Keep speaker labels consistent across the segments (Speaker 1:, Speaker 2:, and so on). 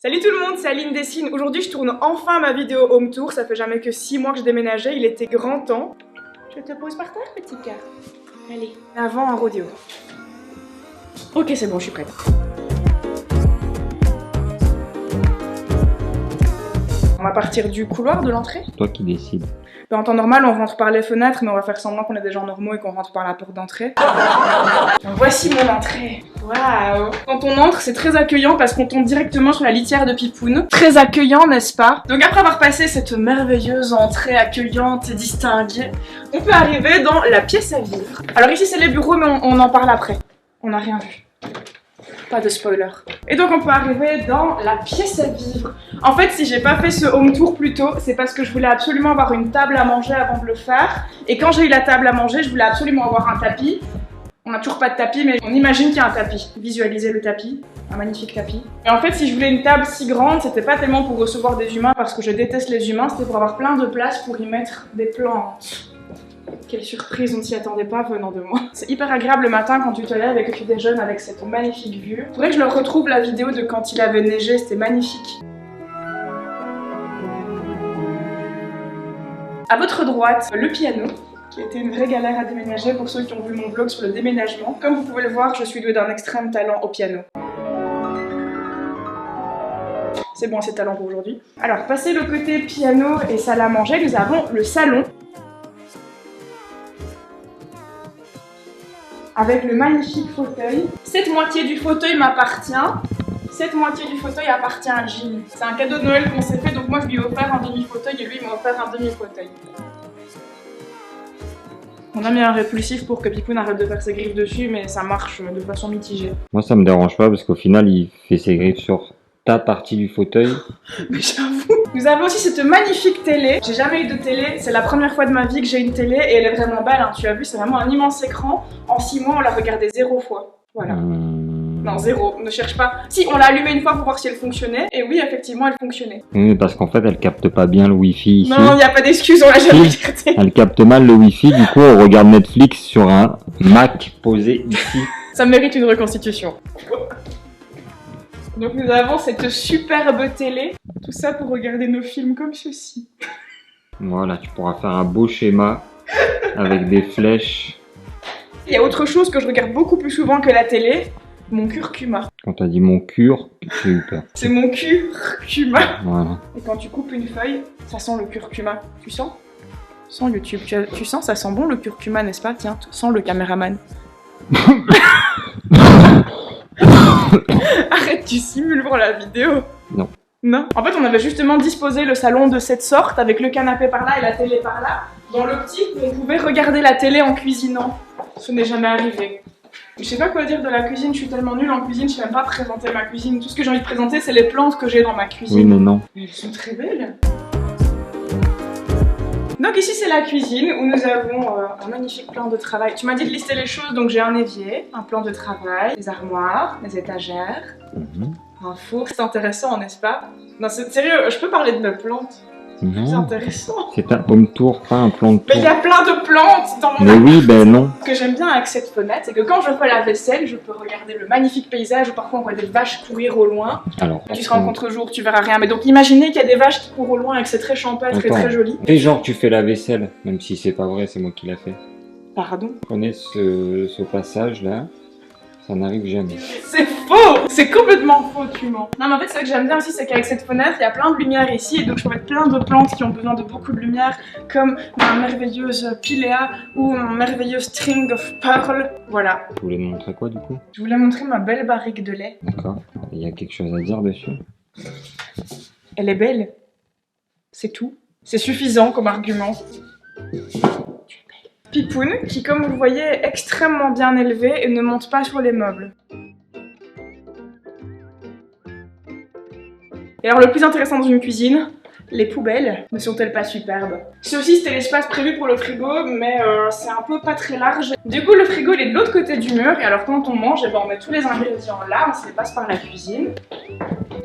Speaker 1: Salut tout le monde, c'est Aline Dessine. Aujourd'hui je tourne enfin ma vidéo home tour, ça fait jamais que 6 mois que je déménageais, il était grand temps. Je te pose par terre petit cœur. Allez, avant un rodéo. Ok c'est bon, je suis prête. On va partir du couloir de l'entrée.
Speaker 2: Toi qui décides.
Speaker 1: En temps normal, on rentre par les fenêtres, mais on va faire semblant qu'on est des gens normaux et qu'on rentre par la porte d'entrée. Voici mon entrée. Waouh! Quand on entre, c'est très accueillant parce qu'on tombe directement sur la litière de Pipoun. Très accueillant, n'est-ce pas? Donc après avoir passé cette merveilleuse entrée accueillante et distinguée, on peut arriver dans la pièce à vivre. Alors ici, c'est les bureaux, mais on en parle après. On n'a rien vu. Pas de spoiler. Et donc on peut arriver dans la pièce à vivre. En fait, si j'ai pas fait ce home tour plus tôt, c'est parce que je voulais absolument avoir une table à manger avant de le faire. Et quand j'ai eu la table à manger, je voulais absolument avoir un tapis. On n'a toujours pas de tapis, mais on imagine qu'il y a un tapis. Visualisez le tapis, un magnifique tapis. Et en fait, si je voulais une table si grande, c'était pas tellement pour recevoir des humains, parce que je déteste les humains, c'était pour avoir plein de place pour y mettre des plantes. Quelle surprise, on ne s'y attendait pas venant de moi. C'est hyper agréable le matin quand tu te lèves et que tu déjeunes avec cette magnifique vue. Faudrait que je leur retrouve la vidéo de quand il avait neigé, c'était magnifique. À votre droite, le piano, qui a été une vraie galère à déménager pour ceux qui ont vu mon vlog sur le déménagement. Comme vous pouvez le voir, je suis douée d'un extrême talent au piano. C'est bon, c'est talent pour aujourd'hui. Alors, passé le côté piano et salle à manger, nous avons le salon. Avec le magnifique fauteuil. Cette moitié du fauteuil m'appartient. Cette moitié du fauteuil appartient à Jimmy. C'est un cadeau de Noël qu'on s'est fait, donc moi je lui ai offert un demi-fauteuil et lui il m'a offert un demi-fauteuil. On a mis un répulsif pour que Pipoun arrête de faire ses griffes dessus, mais ça marche de façon mitigée.
Speaker 2: Moi ça me dérange pas parce qu'au final il fait ses griffes sur ta partie du fauteuil.
Speaker 1: Mais j'avoue. Nous avons aussi cette magnifique télé. J'ai jamais eu de télé, c'est la première fois de ma vie que j'ai une télé et elle est vraiment belle, hein. Tu as vu, c'est vraiment un immense écran. En 6 mois on l'a regardé 0 fois. Voilà. Non, 0, ne cherche pas. Si, on l'a allumée une fois pour voir si elle fonctionnait, et oui, effectivement, elle fonctionnait.
Speaker 2: Oui, parce qu'en fait, elle capte pas bien le wifi ici.
Speaker 1: Non, il n'y a pas d'excuse, on l'a jamais regardé.
Speaker 2: Elle capte mal le wifi, du coup, on regarde Netflix sur un Mac posé ici.
Speaker 1: Ça mérite une reconstitution. Donc nous avons cette superbe télé, tout ça pour regarder nos films comme ceci.
Speaker 2: Voilà, tu pourras faire un beau schéma avec des flèches.
Speaker 1: Il y a autre chose que je regarde beaucoup plus souvent que la télé. Mon curcuma.
Speaker 2: Quand t'as dit mon cure, j'ai eu peur.
Speaker 1: C'est mon curcuma.
Speaker 2: Voilà.
Speaker 1: Et quand tu coupes une feuille, ça sent le curcuma. Tu sens? Sens YouTube. Tu sens, ça sent bon le curcuma, n'est-ce pas? Tiens, sens le caméraman. Arrête, tu simules pour la vidéo.
Speaker 2: Non.
Speaker 1: Non. En fait, on avait justement disposé le salon de cette sorte, avec le canapé par là et la télé par là, dans l'optique où on pouvait regarder la télé en cuisinant. Ce n'est jamais arrivé. Je sais pas quoi dire de la cuisine, je suis tellement nulle en cuisine, je sais même pas présenter ma cuisine. Tout ce que j'ai envie de présenter, c'est les plantes que j'ai dans ma cuisine.
Speaker 2: Oui, mais non.
Speaker 1: Mais elles sont très belles. Donc ici, c'est la cuisine où nous avons un magnifique plan de travail. Tu m'as dit de lister les choses, donc j'ai un évier, un plan de travail, des armoires, des étagères, un four. C'est intéressant, n'est-ce pas? Non, c'est sérieux, je peux parler de mes plantes? C'est
Speaker 2: Non.
Speaker 1: intéressant.
Speaker 2: C'est un home tour, pas un plan de tour.
Speaker 1: Mais il y a plein de plantes dans mon
Speaker 2: Mais oui, ben non.
Speaker 1: Ce que j'aime bien avec cette fenêtre, c'est que quand je fais la vaisselle, je peux regarder le magnifique paysage où parfois on voit des vaches courir au loin.
Speaker 2: Alors,
Speaker 1: Tu seras en contre-jour, tu verras rien. Mais donc imaginez qu'il y a des vaches qui courent au loin et que c'est très champêtre et très joli.
Speaker 2: Et genre tu fais la vaisselle, même si c'est pas vrai, c'est moi qui l'a fait.
Speaker 1: Pardon?
Speaker 2: Prenez ce passage là, ça n'arrive jamais.
Speaker 1: C'est faux! C'est complètement faux, tu mens. Non mais en fait, ce que j'aime bien aussi, c'est qu'avec cette fenêtre, il y a plein de lumière ici, et donc je peux mettre plein de plantes qui ont besoin de beaucoup de lumière, comme ma merveilleuse Pilea ou mon merveilleux String of Pearl. Voilà.
Speaker 2: Vous voulez me montrer quoi du coup?
Speaker 1: Je voulais montrer ma belle barrique de lait.
Speaker 2: D'accord. Il y a quelque chose à dire dessus?
Speaker 1: Elle est belle. C'est tout. C'est suffisant comme argument. Pipoun, qui comme vous le voyez est extrêmement bien élevé et ne monte pas sur les meubles. Et alors le plus intéressant dans une cuisine, les poubelles ne sont-elles pas superbes? Ceci c'était l'espace prévu pour le frigo, mais c'est un peu pas très large. Du coup le frigo il est de l'autre côté du mur, et alors quand on mange, eh ben, on met tous les ingrédients là, on se les passe par la cuisine.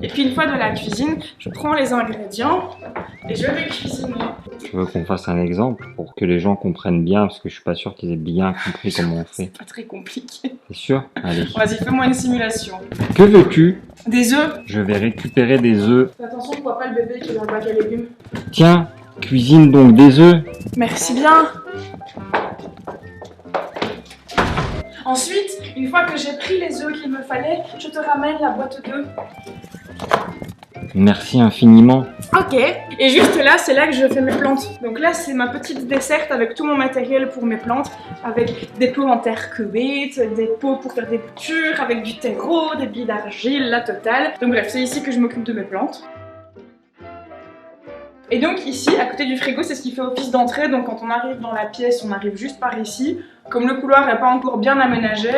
Speaker 1: Et puis une fois dans la cuisine, je prends les ingrédients et je vais cuisiner.
Speaker 2: Tu veux qu'on fasse un exemple pour que les gens comprennent bien, parce que je suis pas sûr qu'ils aient bien compris comment on fait.
Speaker 1: C'est pas très compliqué.
Speaker 2: T'es sûr? Allez.
Speaker 1: Vas-y, fais-moi une simulation.
Speaker 2: Que veux-tu?
Speaker 1: Des œufs.
Speaker 2: Je vais récupérer des œufs.
Speaker 1: Fais attention, je vois pas le bébé qui est dans le bac à légumes.
Speaker 2: Tiens, cuisine donc des œufs.
Speaker 1: Merci bien. Ensuite, une fois que j'ai pris les œufs qu'il me fallait, je te ramène la boîte d'œufs.
Speaker 2: Merci infiniment.
Speaker 1: Ok, et juste là, c'est là que je fais mes plantes. Donc là, c'est ma petite desserte avec tout mon matériel pour mes plantes, avec des pots en terre cuite, des pots pour faire des boutures, avec du terreau, des billes d'argile, la totale. Donc bref, c'est ici que je m'occupe de mes plantes. Et donc ici, à côté du frigo, c'est ce qui fait office d'entrée. Donc quand on arrive dans la pièce, on arrive juste par ici. Comme le couloir n'est pas encore bien aménagé,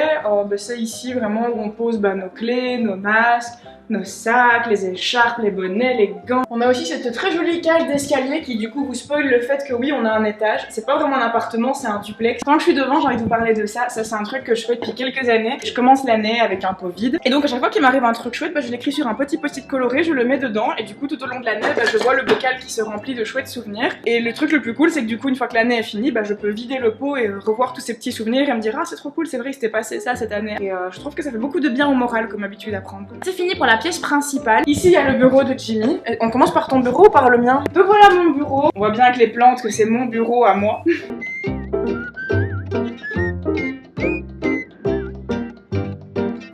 Speaker 1: c'est ici vraiment où on pose nos clés, nos masques, nos sacs, les écharpes, les bonnets, les gants. On a aussi cette très jolie cage d'escalier qui du coup vous spoil le fait que oui, on a un étage. C'est pas vraiment un appartement, c'est un duplex. Tant que je suis devant, j'ai envie de vous parler de ça. Ça, c'est un truc que je fais depuis quelques années. Je commence l'année avec un pot vide. Et donc à chaque fois qu'il m'arrive un truc chouette, je l'écris sur un petit post-it coloré, je le mets dedans. Et du coup, tout au long de l'année, je vois le bocal qui se remplit de chouettes souvenirs. Et le truc le plus cool, c'est que du coup, une fois que l'année est finie, je peux vider le pot et revoir tous ces petits souvenirs et me dire ah, c'est trop cool, c'est vrai, il s'était passé ça cette année. Et je trouve que ça fait beaucoup de bien au moral comme habitude à prendre. C'est fini pour la pièce principale. Ici, il y a le bureau de Jimmy. On commence par ton bureau ou par le mien? Donc voilà mon bureau. On voit bien avec les plantes que c'est mon bureau à moi.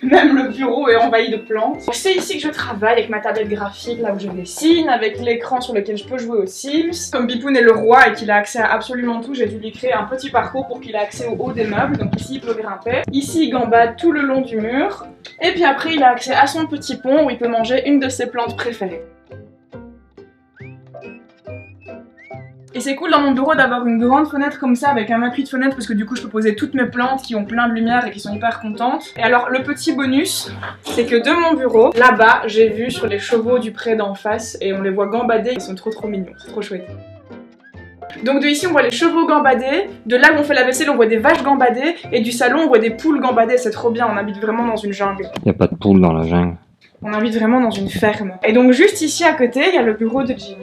Speaker 1: Même le bureau est envahi de plantes. C'est ici que je travaille avec ma tablette graphique, là où je dessine, avec l'écran sur lequel je peux jouer aux Sims. Comme Pipoun est le roi et qu'il a accès à absolument tout, j'ai dû lui créer un petit parcours pour qu'il ait accès au haut des meubles. Donc ici, il peut grimper. Ici, il gambade tout le long du mur. Et puis après, il a accès à son petit pont où il peut manger une de ses plantes préférées. Et c'est cool dans mon bureau d'avoir une grande fenêtre comme ça avec un appui de fenêtre parce que du coup je peux poser toutes mes plantes qui ont plein de lumière et qui sont hyper contentes. Et alors le petit bonus, c'est que de mon bureau, là-bas, j'ai vu sur les chevaux du pré d'en face et on les voit gambader, ils sont trop mignons, c'est trop chouette. Donc de ici on voit les chevaux gambader, de là où on fait la vaisselle on voit des vaches gambader et du salon on voit des poules gambader, c'est trop bien, on habite vraiment dans une jungle.
Speaker 2: Y a pas de poules dans la jungle.
Speaker 1: On habite vraiment dans une ferme. Et donc juste ici à côté, il y a le bureau de Jimmy.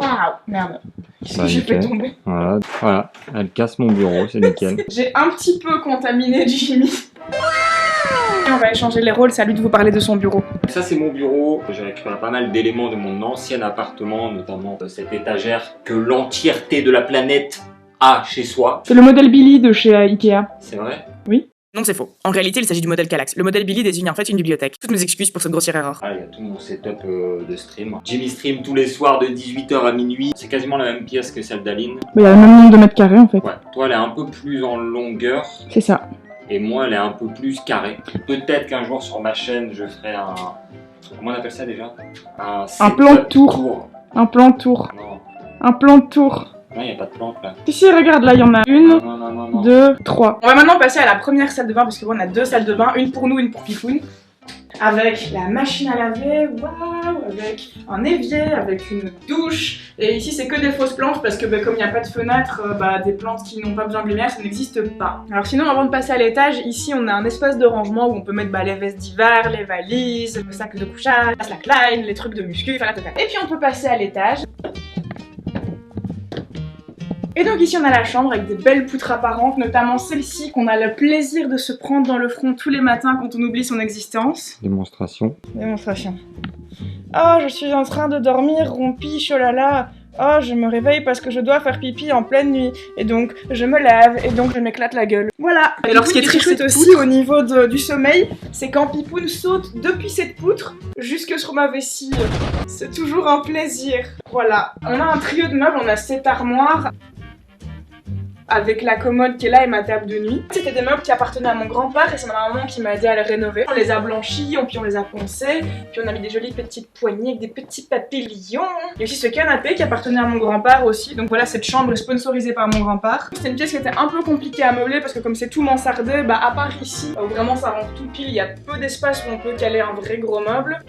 Speaker 1: Waouh, merde. Qu'est-ce que j'ai fait tomber?
Speaker 2: Voilà, elle casse mon bureau, c'est nickel.
Speaker 1: J'ai un petit peu contaminé Jimmy. On va échanger les rôles, c'est à lui de vous parler de son bureau.
Speaker 2: Ça c'est mon bureau, j'ai récupéré pas mal d'éléments de mon ancien appartement, notamment cette étagère que l'entièreté de la planète a chez soi.
Speaker 1: C'est le modèle Billy de chez Ikea.
Speaker 2: C'est vrai?
Speaker 1: Oui.
Speaker 3: Non, c'est faux. En réalité, il s'agit du modèle Kallax. Le modèle Billy désigne en fait une bibliothèque. Toutes mes excuses pour cette grossière erreur.
Speaker 2: Ah, il y a tout mon setup de stream. Jimmy stream tous les soirs de 18h à minuit. C'est quasiment la même pièce que celle d'Aline.
Speaker 1: Il y a le même nombre de mètres carrés en fait.
Speaker 2: Ouais, toi elle est un peu plus en longueur.
Speaker 1: C'est ça.
Speaker 2: Et moi elle est un peu plus carrée. Peut-être qu'un jour sur ma chaîne je ferai un... Comment on appelle ça déjà?
Speaker 1: Un plan de tour. Un plan de tour.
Speaker 2: Non.
Speaker 1: Un plan de tour.
Speaker 2: Non, il n'y a pas de plante là.
Speaker 1: Ici, regarde, là, il y en a une,
Speaker 2: Non.
Speaker 1: 2, 3. On va maintenant passer à la première salle de bain, parce que bon, on a deux salles de bain, une pour nous, une pour Pipoun. Avec la machine à laver, waouh, avec un évier, avec une douche. Et ici, c'est que des fausses plantes, parce que comme il n'y a pas de fenêtre, des plantes qui n'ont pas besoin de lumière, ça n'existe pas. Alors sinon, avant de passer à l'étage, ici, on a un espace de rangement où on peut mettre les vestes d'hiver, les valises, le sac de couchage, la slackline, les trucs de muscu, enfin la totale. Et puis, on peut passer à l'étage. Et donc ici on a la chambre avec des belles poutres apparentes, notamment celle-ci qu'on a le plaisir de se prendre dans le front tous les matins quand on oublie son existence.
Speaker 2: Démonstration.
Speaker 1: Démonstration. Oh, je suis en train de dormir, rompiche, oh là là. Oh, je me réveille parce que je dois faire pipi en pleine nuit. Et donc, je me lève et donc je m'éclate la gueule. Voilà. Et alors, ce qui est très chouette aussi au niveau du sommeil, c'est quand Pipoun saute depuis cette poutre jusque sur ma vessie. C'est toujours un plaisir. Voilà. On a un trio de meubles, on a 7 armoires. Avec la commode qui est là et ma table de nuit. C'était des meubles qui appartenaient à mon grand-père et c'est ma maman qui m'a aidé à les rénover. On les a blanchis, puis on les a poncés, puis on a mis des jolies petites poignées avec des petits papillons. Il y a aussi ce canapé qui appartenait à mon grand-père aussi. Donc voilà, cette chambre est sponsorisée par mon grand-père. C'était une pièce qui était un peu compliquée à meubler parce que comme c'est tout mansardé, à part ici, où vraiment ça rentre tout pile, il y a peu d'espace où on peut caler un vrai gros meuble.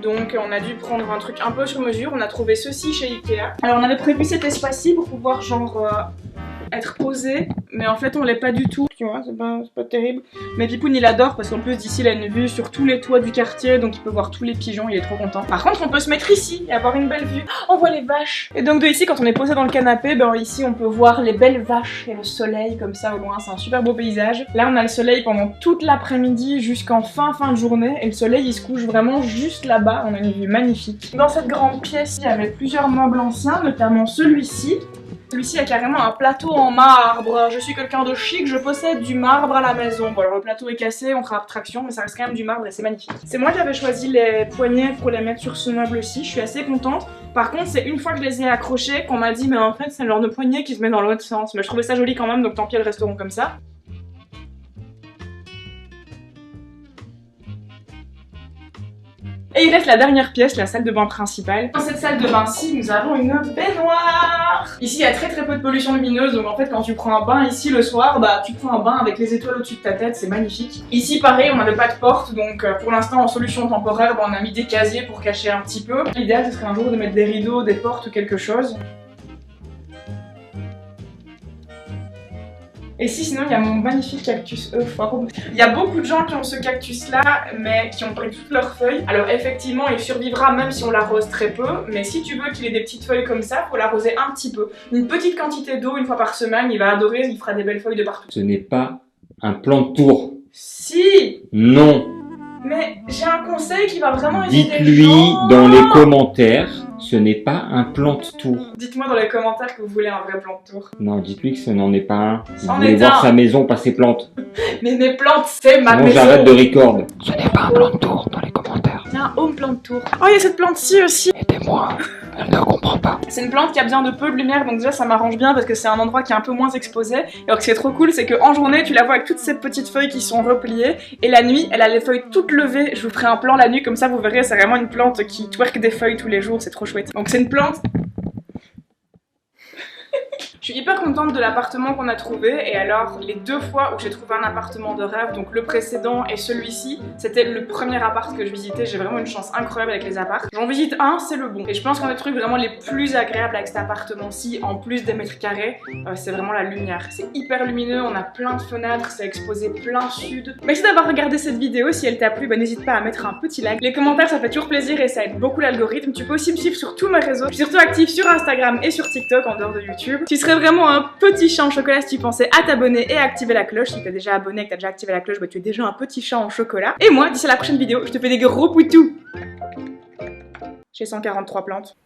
Speaker 1: Donc on a dû prendre un truc un peu sur mesure, on a trouvé ceci chez Ikea. Alors on avait prévu cet espace-ci pour pouvoir genre être posé, mais en fait on l'est pas du tout, tu vois, c'est pas terrible. Mais Pipoun il adore parce qu'en plus d'ici il a une vue sur tous les toits du quartier, donc il peut voir tous les pigeons, il est trop content. Par contre on peut se mettre ici et avoir une belle vue. Oh, on voit les vaches. Et donc de ici, quand on est posé dans le canapé, ben ici on peut voir les belles vaches et le soleil comme ça au loin, c'est un super beau paysage. Là on a le soleil pendant toute l'après-midi jusqu'en fin de journée et le soleil il se couche vraiment juste là-bas, on a une vue magnifique. Dans cette grande pièce, il y avait plusieurs meubles anciens, notamment celui-ci. Celui-ci a carrément un plateau en marbre. Je suis quelqu'un de chic, je possède du marbre à la maison. Bon alors le plateau est cassé, on fera abstraction, mais ça reste quand même du marbre et c'est magnifique. C'est moi qui avais choisi les poignées pour les mettre sur ce meuble-ci, je suis assez contente. Par contre c'est une fois que je les ai accrochés qu'on m'a dit mais en fait c'est le genre de poignée qui se met dans l'autre sens. Mais je trouvais ça joli quand même, donc tant pis elles resteront comme ça. Et il reste la dernière pièce, la salle de bain principale. Dans cette salle de bain-ci, nous avons une baignoire. Ici, il y a très peu de pollution lumineuse, donc en fait, quand tu prends un bain ici le soir, bah tu prends un bain avec les étoiles au-dessus de ta tête, c'est magnifique. Ici, pareil, on n'avait pas de porte, donc pour l'instant, en solution temporaire, bah, on a mis des casiers pour cacher un petit peu. L'idéal, ce serait un jour de mettre des rideaux, des portes ou quelque chose. Et si, sinon il y a mon magnifique cactus euphorbe. Il y a beaucoup de gens qui ont ce cactus là, mais qui ont perdu toutes leurs feuilles. Alors effectivement, il survivra même si on l'arrose très peu, mais si tu veux qu'il ait des petites feuilles comme ça, faut l'arroser un petit peu. Une petite quantité d'eau une fois par semaine, il va adorer, il fera des belles feuilles de partout.
Speaker 2: Ce n'est pas un plan de tour.
Speaker 1: Si!
Speaker 2: Non.
Speaker 1: Mais j'ai un conseil qui va vraiment aider les
Speaker 2: Dites-lui
Speaker 1: gens.
Speaker 2: dans les commentaires, ce n'est pas un plan de tour.
Speaker 1: Dites-moi dans les commentaires que vous voulez un vrai plan de tour.
Speaker 2: Non, dites-lui que ce n'en est pas un. Vous
Speaker 1: C'en
Speaker 2: voulez
Speaker 1: est
Speaker 2: voir
Speaker 1: un.
Speaker 2: sa maison, pas ses plantes.
Speaker 1: Mais mes plantes, c'est ma
Speaker 2: Sinon
Speaker 1: maison.
Speaker 2: j'arrête de record. Ce n'est pas un plan de tour dans les commentaires.
Speaker 1: Il y a un home plan de tour. Oh, il y a cette plante-ci aussi.
Speaker 2: Aidez-moi, elle ne comprend pas.
Speaker 1: C'est une plante qui a besoin de peu de lumière, donc déjà ça m'arrange bien parce que c'est un endroit qui est un peu moins exposé. Et alors ce qui est trop cool, c'est qu'en journée, tu la vois avec toutes ces petites feuilles qui sont repliées, et la nuit, elle a les feuilles toutes levées. Je vous ferai un plan la nuit, comme ça vous verrez, c'est vraiment une plante qui twerk des feuilles tous les jours, c'est trop chouette. Donc c'est une plante... Je suis hyper contente de l'appartement qu'on a trouvé, et alors les deux fois où j'ai trouvé un appartement de rêve, donc le précédent et celui-ci, c'était le premier appart que je visitais. J'ai vraiment une chance incroyable avec les apparts. J'en visite un, c'est le bon. Et je pense qu'un des trucs vraiment les plus agréables avec cet appartement-ci, en plus des mètres carrés, c'est vraiment la lumière. C'est hyper lumineux, on a plein de fenêtres, c'est exposé plein sud. Merci d'avoir regardé cette vidéo, si elle t'a plu, bah, n'hésite pas à mettre un petit like. Les commentaires ça fait toujours plaisir et ça aide beaucoup l'algorithme. Tu peux aussi me suivre sur tous mes réseaux. Je suis surtout active sur Instagram et sur TikTok en dehors de YouTube. Tu serais vraiment un petit chat en chocolat si tu pensais à t'abonner et à activer la cloche. Si t'es déjà abonné et que t'as déjà activé la cloche, bah tu es déjà un petit chat en chocolat. Et moi, d'ici à la prochaine vidéo, je te fais des gros poutous. J'ai 143 plantes.